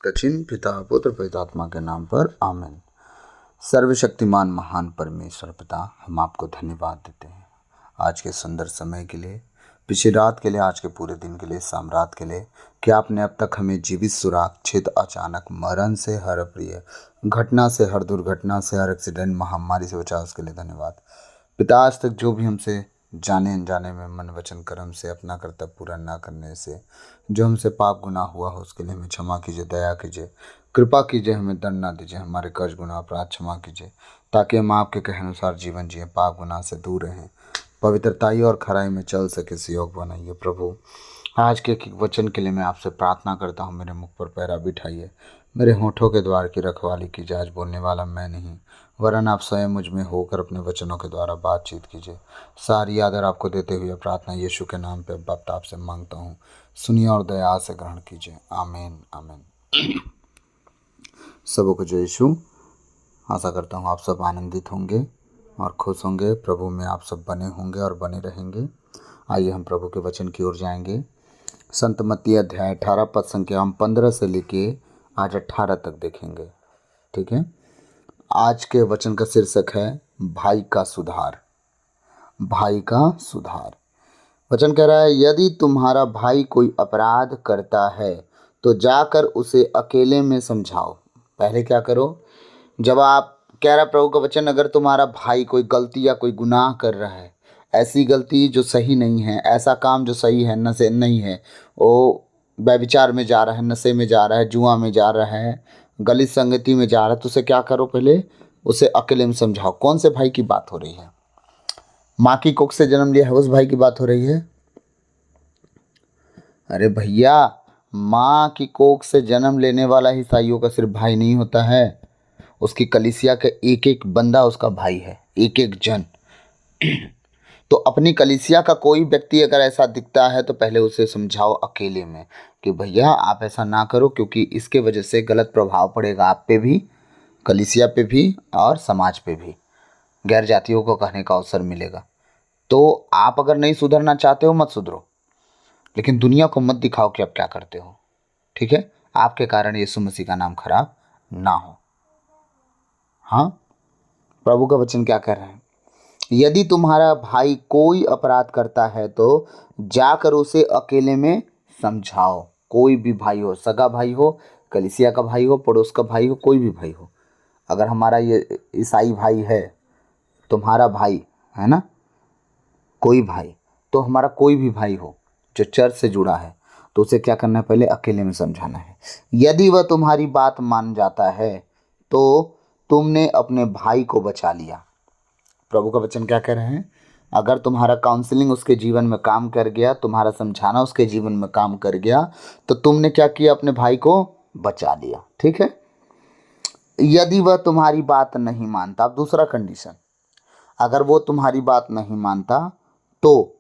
कचिन पिता पुत्र पवित्रात्मा के नाम पर आमीन। सर्वशक्तिमान महान परमेश्वर पिता, हम आपको धन्यवाद देते हैं आज के सुंदर समय के लिए, पिछली रात के लिए, आज के पूरे दिन के लिए, शाम रात के लिए, कि आपने अब तक हमें जीवित सुरक्षित अचानक मरण से, हर प्रिय घटना से, हर दुर्घटना से, हर एक्सीडेंट महामारी से बचा, उसके लिए धन्यवाद पिता। आज तक जो भी हमसे जाने अनजाने में मन वचन कर्म से अपना कर्तव्य पूरा ना करने से जो हमसे पाप गुनाह हुआ हो, उसके लिए हमें क्षमा कीजिए, दया कीजिए, कृपा कीजिए, हमें दंड ना दीजिए, हमारे कर्ज गुनाह अपराध क्षमा कीजिए, ताकि हम आपके कहे अनुसार जीवन जिए, पाप गुनाह से दूर रहें, पवित्रताई और खराई में चल सके, इस योग बनाइए प्रभु। आज के एक वचन के लिए मैं आपसे प्रार्थना करता हूँ, मेरे मुख पर पैरा बिठाइए, मेरे होठों के द्वार की रखवाली कीजिए। आज बोलने वाला मैं नहीं, वरन आप स्वयं मुझ में होकर अपने वचनों के द्वारा बातचीत कीजिए। सारी आदर आपको देते हुए प्रार्थना यीशु के नाम पे बाप आपसे मांगता हूँ, सुनिए और दया से ग्रहण कीजिए। आमीन आमीन। सबों को जय यीशु। आशा करता हूँ आप सब आनंदित होंगे और खुश होंगे, प्रभु में आप सब बने होंगे और बने रहेंगे। आइए हम प्रभु के वचन की ओर जाएंगे। संत मत्ती अध्याय 18 पद संख्या हम 15 से लेके आज 18 तक देखेंगे। ठीक है। आज के वचन का शीर्षक है भाई का सुधार। भाई का सुधार। वचन कह रहा है, यदि तुम्हारा भाई कोई अपराध करता है तो जाकर उसे अकेले में समझाओ। पहले क्या करो? जब आप कह रहा प्रभु का वचन, अगर तुम्हारा भाई कोई गलती या कोई गुनाह कर रहा है, ऐसी गलती जो सही नहीं है, ऐसा काम जो सही है नशे नहीं है, वो व्यभिचार में जा रहा है, नशे में जा रहा है, जुआ में जा रहा है, गलत संगति में जा रहा है, तो उसे क्या करो? पहले उसे अकेले में समझाओ। कौन से भाई की बात हो रही है? माँ की कोख से जन्म लिया है उस भाई की बात हो रही है? अरे भैया, माँ की कोख से जन्म लेने वाला ही ईसाइयों का सिर्फ भाई नहीं होता है, उसकी कलीसिया का एक एक बंदा उसका भाई है, एक एक जन। तो अपनी कलीसिया का कोई व्यक्ति अगर ऐसा दिखता है तो पहले उसे समझाओ अकेले में कि भैया आप ऐसा ना करो, क्योंकि इसके वजह से गलत प्रभाव पड़ेगा आप पे भी, कलीसिया पे भी और समाज पे भी। गैर जातियों को कहने का अवसर मिलेगा। तो आप अगर नहीं सुधरना चाहते हो मत सुधरो, लेकिन दुनिया को मत दिखाओ कि आप क्या करते हो। ठीक है। आपके कारण यीशु मसीह का नाम खराब ना हो। हाँ, प्रभु का वचन क्या कह रहा है? यदि तुम्हारा भाई कोई अपराध करता है तो जाकर उसे अकेले में समझाओ। कोई भी भाई हो, सगा भाई हो, कलीसिया का भाई हो, पड़ोस का भाई हो, कोई भी भाई हो। अगर हमारा ये ईसाई भाई है, तुम्हारा भाई है ना, कोई भाई, तो हमारा कोई भी भाई हो जो चर्च से जुड़ा है, तो उसे क्या करना है? पहले अकेले में समझाना है। यदि वह तुम्हारी बात मान जाता है तो तुमने अपने भाई को बचा लिया। प्रभु का वचन क्या कह रहे हैं? अगर तुम्हारा काउंसलिंग उसके जीवन में काम कर गया, तुम्हारा समझाना उसके जीवन में काम कर गया, तो तुमने क्या किया? अपने भाई को बचा लिया। ठीक है। यदि वह तुम्हारी बात नहीं मानता, अब दूसरा कंडीशन, अगर वो तुम्हारी बात नहीं मानता तो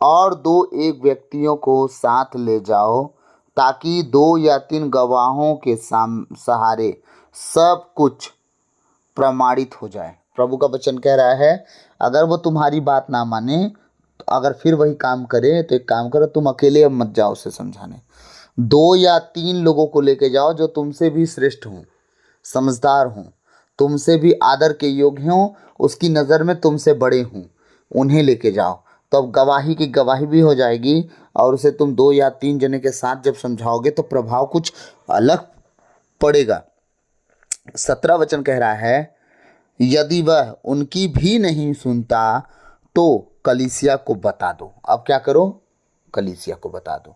और दो एक व्यक्तियों को साथ ले जाओ, ताकि 2 या 3 गवाहों के सहारे सब कुछ प्रमाणित हो जाए। प्रभु का वचन कह रहा है, अगर वो तुम्हारी बात ना माने, तो अगर फिर वही काम करे, तो एक काम करो, तुम अकेले अब मत जाओ उसे समझाने, 2 या 3 लोगों को लेके जाओ जो तुमसे भी श्रेष्ठ हों, समझदार हों, तुमसे भी आदर के योग्य हों, उसकी नज़र में तुमसे बड़े हों, उन्हें लेके जाओ। तो अब गवाही की गवाही भी हो जाएगी, और उसे तुम 2 या 3 जने के साथ जब समझाओगे तो प्रभाव कुछ अलग पड़ेगा। 17 वचन कह रहा है, यदि वह उनकी भी नहीं सुनता तो कलीसिया को बता दो। अब क्या करो? कलीसिया को बता दो।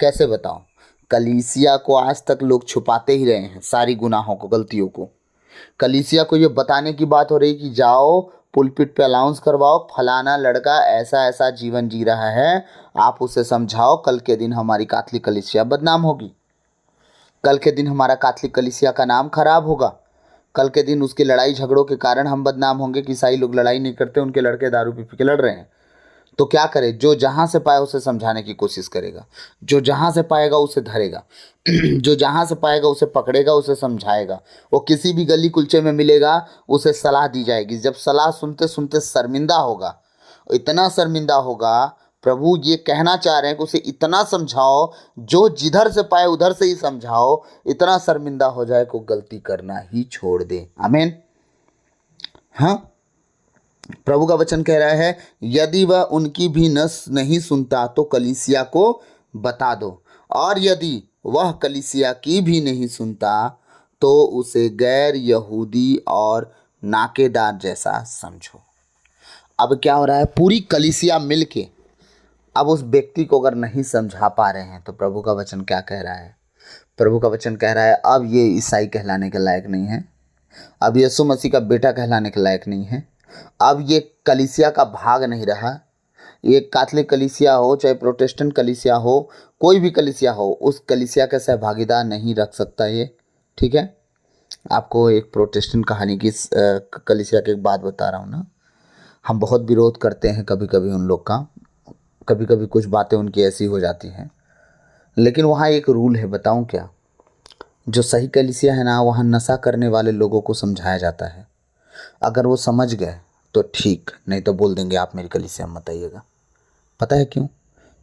कैसे बताओ? कलीसिया को आज तक लोग छुपाते ही रहे हैं, सारी गुनाहों को, गलतियों को। कलीसिया को ये बताने की बात हो रही कि जाओ पुलपिट पे अनाउंस करवाओ, फलाना लड़का ऐसा ऐसा जीवन जी रहा है, आप उसे समझाओ, कल के दिन हमारी कैथोलिक कलीसिया बदनाम होगी, कल के दिन हमारा कैथोलिक कलीसिया का नाम खराब होगा, कल के दिन उसके लड़ाई झगड़ों के कारण हम बदनाम होंगे कि ईसाई लोग लड़ाई नहीं करते, उनके लड़के दारू पी पी के लड़ रहे हैं। तो क्या करे? जो जहाँ से पाए उसे समझाने की कोशिश करेगा, जो जहाँ से पाएगा उसे धरेगा, जो जहाँ से पाएगा उसे पकड़ेगा, उसे समझाएगा। वो किसी भी गली कुलचे में मिलेगा, उसे सलाह दी जाएगी। जब सलाह सुनते सुनते शर्मिंदा होगा, इतना शर्मिंदा होगा, प्रभु ये कहना चाह रहे हैं कि उसे इतना समझाओ, जो जिधर से पाए उधर से ही समझाओ, इतना शर्मिंदा हो जाए कि वो गलती करना ही छोड़ दे। आमीन। हाँ, प्रभु का वचन कह रहा है, यदि वह उनकी भी नहीं सुनता तो कलीसिया को बता दो, और यदि वह कलीसिया की भी नहीं सुनता तो उसे गैर यहूदी और नाकेदार जैसा समझो। अब क्या हो रहा है, पूरी कलीसिया मिलके अब उस व्यक्ति को अगर नहीं समझा पा रहे हैं तो प्रभु का वचन क्या कह रहा है? प्रभु का वचन कह रहा है अब ये ईसाई कहलाने के लायक नहीं है, अब यीशु मसीह का बेटा कहलाने के लायक नहीं है, अब ये कलीसिया का भाग नहीं रहा। ये कैथोलिक कलीसिया हो चाहे प्रोटेस्टेंट कलीसिया हो, कोई भी कलीसिया हो, उस कलीसिया का सहभागीदार नहीं रख सकता ये। ठीक है, आपको एक प्रोटेस्टेंट कहानी की कलीसिया की एक बात बता रहा हूँ ना। हम बहुत विरोध करते हैं कभी कभी उन लोग का, कभी कभी कुछ बातें उनकी ऐसी हो जाती हैं, लेकिन वहाँ एक रूल है, बताऊँ क्या? जो सही कलीसिया है ना, वहाँ नशा करने वाले लोगों को समझाया जाता है। अगर वो समझ गए तो ठीक, नहीं तो बोल देंगे आप मेरी कलीसिया में मत आइएगा। पता है क्यों?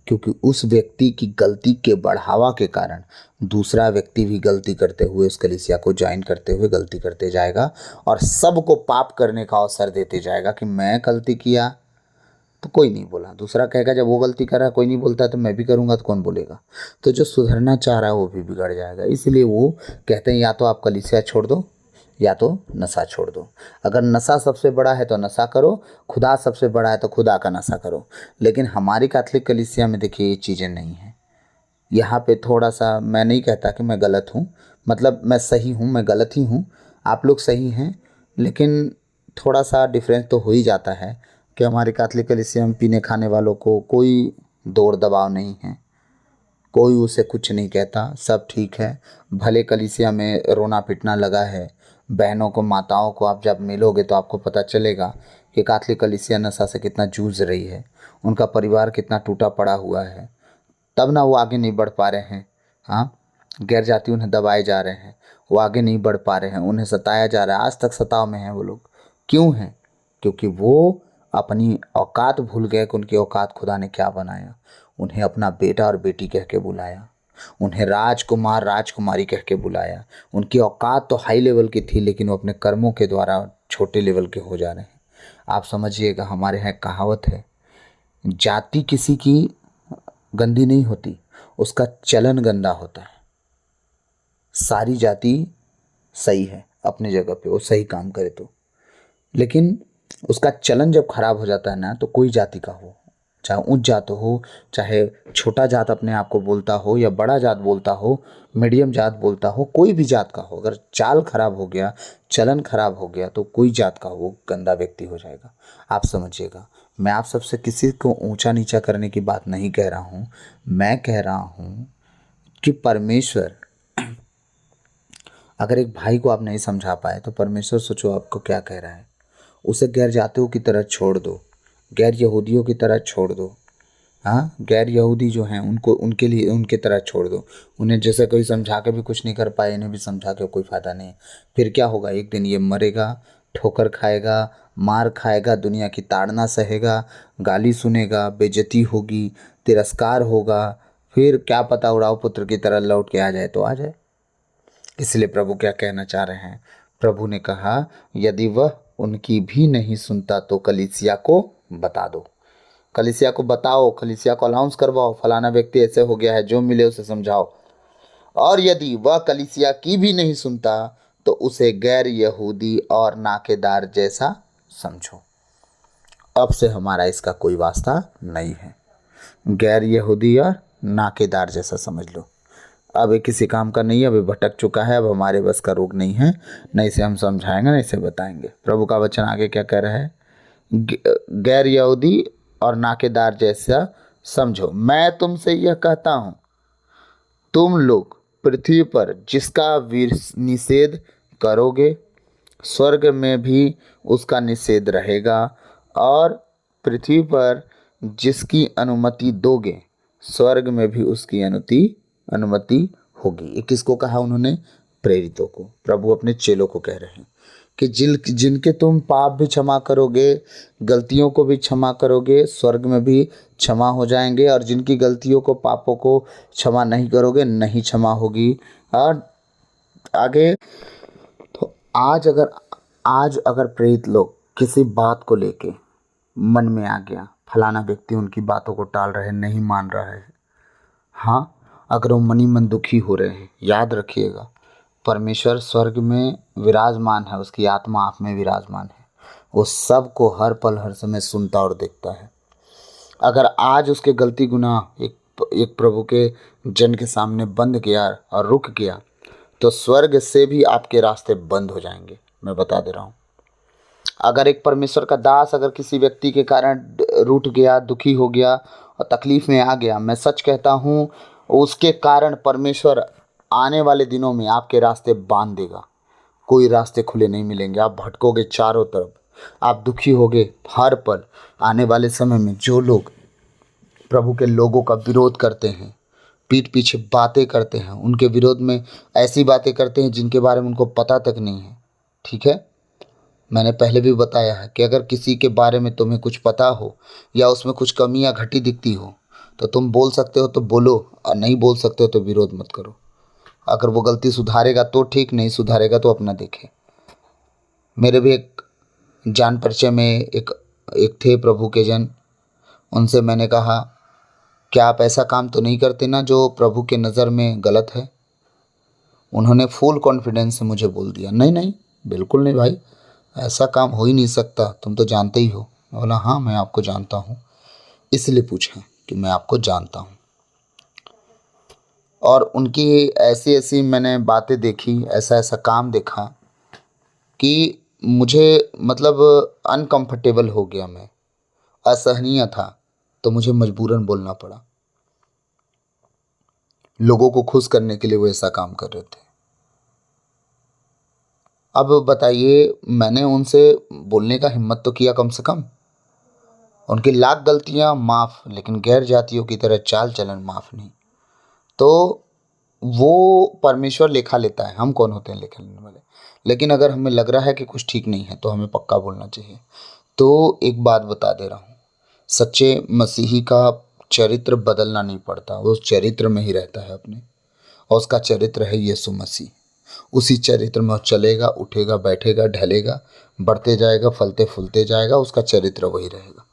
क्योंकि उस व्यक्ति की गलती के बढ़ावा के कारण दूसरा व्यक्ति भी गलती करते हुए उस कलीसिया को ज्वाइन करते हुए गलती करते जाएगा और सबको पाप करने का अवसर देते जाएगा कि मैं गलती किया तो कोई नहीं बोला, दूसरा कहेगा जब वो गलती कर रहा है कोई नहीं बोलता तो मैं भी करूँगा तो कौन बोलेगा। तो जो सुधरना चाह रहा है वो भी बिगड़ जाएगा। इसलिए वो कहते हैं या तो आप कलीसिया छोड़ दो या तो नशा छोड़ दो। अगर नशा सबसे बड़ा है तो नशा करो, खुदा सबसे बड़ा है तो खुदा का नशा करो। लेकिन हमारी कैथोलिक कलीसिया में देखिए ये चीज़ें नहीं हैं। यहाँ पे थोड़ा सा, मैं नहीं कहता कि मैं गलत हूँ, मतलब मैं सही हूँ, मैं गलत ही हूँ, आप लोग सही हैं, लेकिन थोड़ा सा डिफरेंस तो हो ही जाता है कि हमारे कैथोलिक कलीसिया में पीने खाने वालों को कोई दौड़ दबाव नहीं है, कोई उसे कुछ नहीं कहता, सब ठीक है। भले कलीसिया में रोना पिटना लगा है, बहनों को माताओं को आप जब मिलोगे तो आपको पता चलेगा कि कैथोलिक कलीसिया नशा से कितना जूझ रही है, उनका परिवार कितना टूटा पड़ा हुआ है, तब ना वो आगे नहीं बढ़ पा रहे हैं। हाँ, गैर जाति उन्हें दबाए जा रहे हैं, वो आगे नहीं बढ़ पा रहे हैं, उन्हें सताया जा रहा है, आज तक सताव में हैं वो लोग। क्यों हैं? क्योंकि वो अपनी औकात भूल गए कि उनकी औकात खुदा ने क्या बनाया। उन्हें अपना बेटा और बेटी कह के बुलाया, उन्हें राजकुमार राजकुमारी कह के बुलाया। उनकी औकात तो हाई लेवल की थी, लेकिन वो अपने कर्मों के द्वारा छोटे लेवल के हो जा रहे हैं। आप समझिएगा, हमारे यहाँ कहावत है, जाति किसी की गंदी नहीं होती, उसका चलन गंदा होता है। सारी जाति सही है अपनी जगह पे, वो सही काम करे तो, लेकिन उसका चलन जब खराब हो जाता है ना, तो कोई जाति का हो, चाहे उच्च जात हो, चाहे छोटा जात अपने आप को बोलता हो या बड़ा जात बोलता हो, मीडियम जात बोलता हो, कोई भी जात का हो, अगर चाल खराब हो गया, चलन खराब हो गया, तो कोई जात का हो गंदा व्यक्ति हो जाएगा। आप समझिएगा, मैं आप सबसे किसी को ऊंचा नीचा करने की बात नहीं कह रहा हूँ। मैं कह रहा हूँ कि परमेश्वर, अगर एक भाई को आप नहीं समझा पाए तो परमेश्वर सोचो आपको क्या कह रहा है, उसे गैर जातियों की तरह छोड़ दो, गैर यहूदियों की तरह छोड़ दो। हाँ, गैर यहूदी जो हैं उनको उनके लिए उनके तरह छोड़ दो। उन्हें जैसे कोई समझा के भी कुछ नहीं कर पाए, इन्हें भी समझा के कोई फ़ायदा नहीं। फिर क्या होगा, एक दिन ये मरेगा, ठोकर खाएगा, मार खाएगा, दुनिया की ताड़ना सहेगा, गाली सुनेगा, बेइज्जती होगी, तिरस्कार होगा, फिर क्या पता उड़ाऊ पुत्र की तरह लौट के आ जाए तो आ जाए। इसलिए प्रभु क्या कहना चाह रहे हैं? प्रभु ने कहा यदि वह उनकी भी नहीं सुनता तो कलीसिया को बता दो। कलीसिया को बताओ, कलीसिया को अनाउंस करवाओ, फलाना व्यक्ति ऐसे हो गया है, जो मिले उसे समझाओ। और यदि वह कलीसिया की भी नहीं सुनता तो उसे गैर यहूदी और नाकेदार जैसा समझो। अब से हमारा इसका कोई वास्ता नहीं है। गैर यहूदी और नाकेदार जैसा समझ लो। अब ये किसी काम का नहीं है, अब ये भटक चुका है, अब हमारे बस का रोग नहीं है, न इसे हम समझाएंगे न इसे बताएंगे। प्रभु का वचन आगे क्या कह रहा है? गैर यहूदी और नाकेदार जैसा समझो। मैं तुमसे यह कहता हूँ, तुम लोग पृथ्वी पर जिसका निषेध करोगे स्वर्ग में भी उसका निषेध रहेगा, और पृथ्वी पर जिसकी अनुमति दोगे स्वर्ग में भी उसकी अनुमति होगी। ये किसको कहा उन्होंने? प्रेरितों को। प्रभु अपने चेलों को कह रहे हैं कि जिनके तुम पाप भी क्षमा करोगे, गलतियों को भी क्षमा करोगे, स्वर्ग में भी क्षमा हो जाएंगे, और जिनकी गलतियों को, पापों को क्षमा नहीं करोगे, नहीं क्षमा होगी। और आगे, तो आज अगर प्रेरित लोग किसी बात को लेके मन में आ गया, फलाना व्यक्ति उनकी बातों को टाल रहे, नहीं मान रहा है, हाँ, अगर वो मनी मन दुखी हो रहे हैं, याद रखिएगा परमेश्वर स्वर्ग में विराजमान है, उसकी आत्मा आप में विराजमान है, वो सबको हर पल हर समय सुनता और देखता है। अगर आज उसके गलती गुनाह एक प्रभु के जन के सामने बंद किया और रुक गया, तो स्वर्ग से भी आपके रास्ते बंद हो जाएंगे, मैं बता दे रहा हूँ। अगर एक परमेश्वर का दास अगर किसी व्यक्ति के कारण रूठ गया, दुखी हो गया और तकलीफ में आ गया, मैं सच कहता हूँ उसके कारण परमेश्वर आने वाले दिनों में आपके रास्ते बांध देगा, कोई रास्ते खुले नहीं मिलेंगे, आप भटकोगे चारों तरफ, आप दुखी होगे हर पल। आने वाले समय में जो लोग प्रभु के लोगों का विरोध करते हैं, पीठ पीछे बातें करते हैं, उनके विरोध में ऐसी बातें करते हैं जिनके बारे में उनको पता तक नहीं है, ठीक है। मैंने पहले भी बताया है कि अगर किसी के बारे में तुम्हें कुछ पता हो या उसमें कुछ कमी या घटी दिखती हो, तो तुम बोल सकते हो तो बोलो, और नहीं बोल सकते हो तो विरोध मत करो। अगर वो गलती सुधारेगा तो ठीक, नहीं सुधारेगा तो अपना देखे। मेरे भी एक जान परिचय में एक एक थे प्रभु के जन, उनसे मैंने कहा क्या आप ऐसा काम तो नहीं करते ना जो प्रभु के नज़र में गलत है। उन्होंने फुल कॉन्फिडेंस से मुझे बोल दिया, नहीं नहीं, बिल्कुल नहीं भाई, ऐसा काम हो ही नहीं सकता, तुम तो जानते ही हो। मैं बोला हाँ, मैं आपको जानता हूँ, इसलिए पूछा कि मैं आपको जानता हूँ। और उनकी ऐसी ऐसी मैंने बातें देखी, ऐसा ऐसा काम देखा कि मुझे मतलब अनकंफर्टेबल हो गया, मैं असहनीय था, तो मुझे मजबूरन बोलना पड़ा। लोगों को खुश करने के लिए वो ऐसा काम कर रहे थे। अब बताइए, मैंने उनसे बोलने का हिम्मत तो किया कम से कम। उनकी लाख गलतियां माफ़, लेकिन गैर जातियों की तरह चाल चलन माफ़ नहीं। तो वो परमेश्वर लेखा लेता है, हम कौन होते हैं लेखा लेने वाले। लेकिन अगर हमें लग रहा है कि कुछ ठीक नहीं है तो हमें पक्का बोलना चाहिए। तो एक बात बता दे रहा हूँ, सच्चे मसीही का चरित्र बदलना नहीं पड़ता, वो उस चरित्र में ही रहता है अपने, और उसका चरित्र है यीशु मसीह। उसी चरित्र में वो चलेगा, उठेगा, बैठेगा, ढलेगा, बढ़ते जाएगा, फलते फूलते जाएगा, उसका चरित्र वही रहेगा।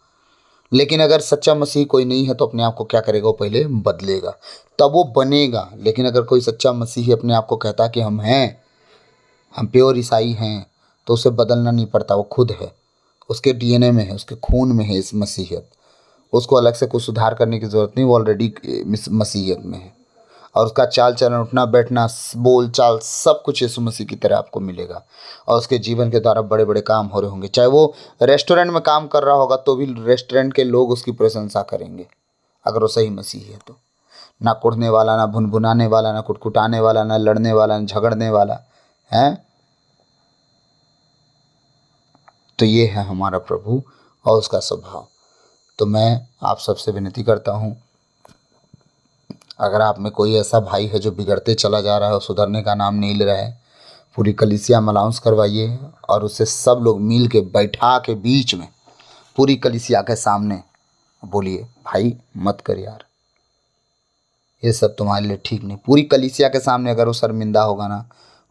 लेकिन अगर सच्चा मसीह कोई नहीं है तो अपने आप को क्या करेगा, वो पहले बदलेगा, तब वो बनेगा। लेकिन अगर कोई सच्चा मसीही अपने आप को कहता कि हम हैं, हम प्योर ईसाई हैं, तो उसे बदलना नहीं पड़ता, वो खुद है, उसके डीएनए में है, उसके खून में है इस मसीहियत। उसको अलग से कुछ सुधार करने की ज़रूरत नहीं, वो ऑलरेडी मसीहियत में है। और उसका चाल चलन, उठना बैठना, बोल चाल, सब कुछ यीशु मसीह की तरह आपको मिलेगा। और उसके जीवन के द्वारा बड़े बड़े काम हो रहे होंगे। चाहे वो रेस्टोरेंट में काम कर रहा होगा तो भी रेस्टोरेंट के लोग उसकी प्रशंसा करेंगे, अगर वो सही मसीह है तो। ना कुढ़ने वाला, ना भुनभुनाने वाला, ना कुटकुटाने वाला, ना लड़ने वाला, ना झगड़ने वाला है। तो ये है हमारा प्रभु और उसका स्वभाव। तो मैं आप सबसे विनती करता हूँ, अगर आप में कोई ऐसा भाई है जो बिगड़ते चला जा रहा है और सुधरने का नाम नहीं ले रहा है, पूरी कलीसिया में अनाउंस करवाइए और उसे सब लोग मिल के बैठा के बीच में पूरी कलीसिया के सामने बोलिए, भाई मत कर यार, ये सब तुम्हारे लिए ठीक नहीं। पूरी कलीसिया के सामने अगर वो शर्मिंदा होगा ना,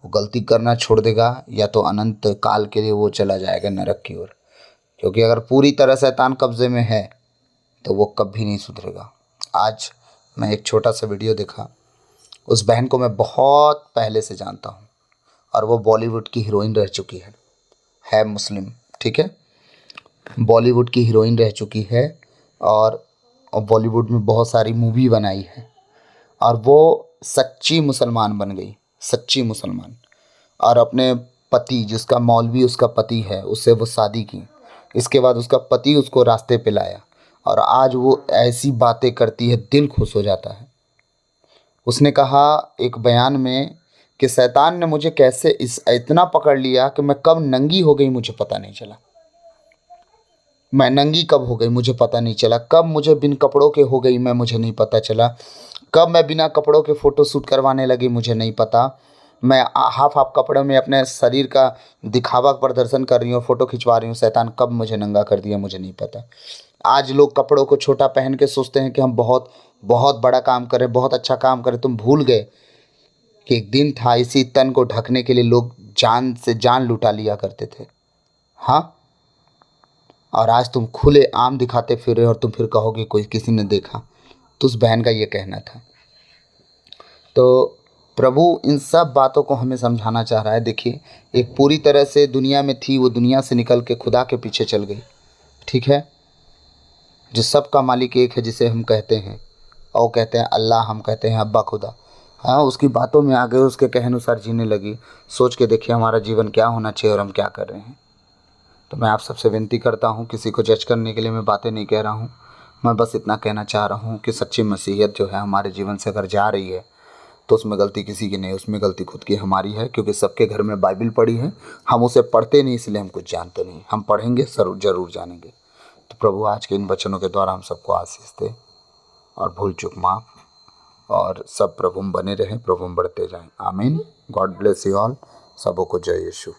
वो गलती करना छोड़ देगा, या तो अनंत काल के लिए वो चला जाएगा नरक की ओर। क्योंकि अगर पूरी तरह शैतान कब्जे में है तो वो कभी नहीं सुधरेगा। आज मैं एक छोटा सा वीडियो देखा, उस बहन को मैं बहुत पहले से जानता हूँ, और वो बॉलीवुड की हीरोइन रह चुकी है मुस्लिम, ठीक है, बॉलीवुड की हीरोइन रह चुकी है, और बॉलीवुड में बहुत सारी मूवी बनाई है, और वो सच्ची मुसलमान बन गई, सच्ची मुसलमान। और अपने पति, जिसका मौलवी उसका पति है, उससे वो शादी की। इसके बाद उसका पति उसको रास्ते पे लाया, और आज वो ऐसी बातें करती है, दिल खुश हो जाता है। उसने कहा एक बयान में कि शैतान ने मुझे कैसे इतना पकड़ लिया कि मैं कब नंगी हो गई मुझे पता नहीं चला, मैं नंगी कब हो गई मुझे पता नहीं चला, कब मुझे बिन कपड़ों के हो गई मुझे नहीं पता चला, कब मैं बिना कपड़ों के फ़ोटो शूट करवाने लगी मुझे नहीं पता। मैं हाफ हाफ कपड़ों में अपने शरीर का दिखावा प्रदर्शन कर रही हूँ, फ़ोटो खिंचवा रही हूँ। शैतान कब मुझे नंगा कर दिया मुझे नहीं पता। आज लोग कपड़ों को छोटा पहन के सोचते हैं कि हम बहुत बहुत बड़ा काम करें, बहुत अच्छा काम करें। तुम भूल गए कि एक दिन था, इसी तन को ढकने के लिए लोग जान से जान लुटा लिया करते थे। हाँ, और आज तुम खुले आम दिखाते फिर रहे हो और तुम फिर कहोगे कोई किसी ने देखा। तो उस बहन का ये कहना था। तो प्रभु इन सब बातों को हमें समझाना चाह रहा है। देखिए, एक पूरी तरह से दुनिया में थी, वो दुनिया से निकल के खुदा के पीछे चल गई। ठीक है, जो सबका मालिक एक है, जिसे हम कहते हैं, और कहते हैं अल्लाह, हम कहते हैं अब्बा खुदा। हाँ, उसकी बातों में आ गए, उसके कहे अनुसार जीने लगी। सोच के देखिए हमारा जीवन क्या होना चाहिए और हम क्या कर रहे हैं। तो मैं आप सबसे विनती करता हूँ, किसी को जज करने के लिए मैं बातें नहीं कह रहा हूँ। मैं बस इतना कहना चाह रहा हूँ कि सच्ची मसीहियत जो है हमारे जीवन से अगर जा रही है तो उसमें गलती किसी की नहीं, उसमें गलती खुद की हमारी है। क्योंकि सबके घर में बाइबिल पढ़ी है, हम उसे पढ़ते नहीं, इसलिए हम कुछ जानते नहीं। हम पढ़ेंगे ज़रूर जानेंगे। तो प्रभु आज के इन वचनों के द्वारा हम सबको आशीष दे और भूल चूक माफ, और सब प्रभु में बने रहें, प्रभु में बढ़ते जाएं। आमीन। God bless you all. सबों को जय यीशु।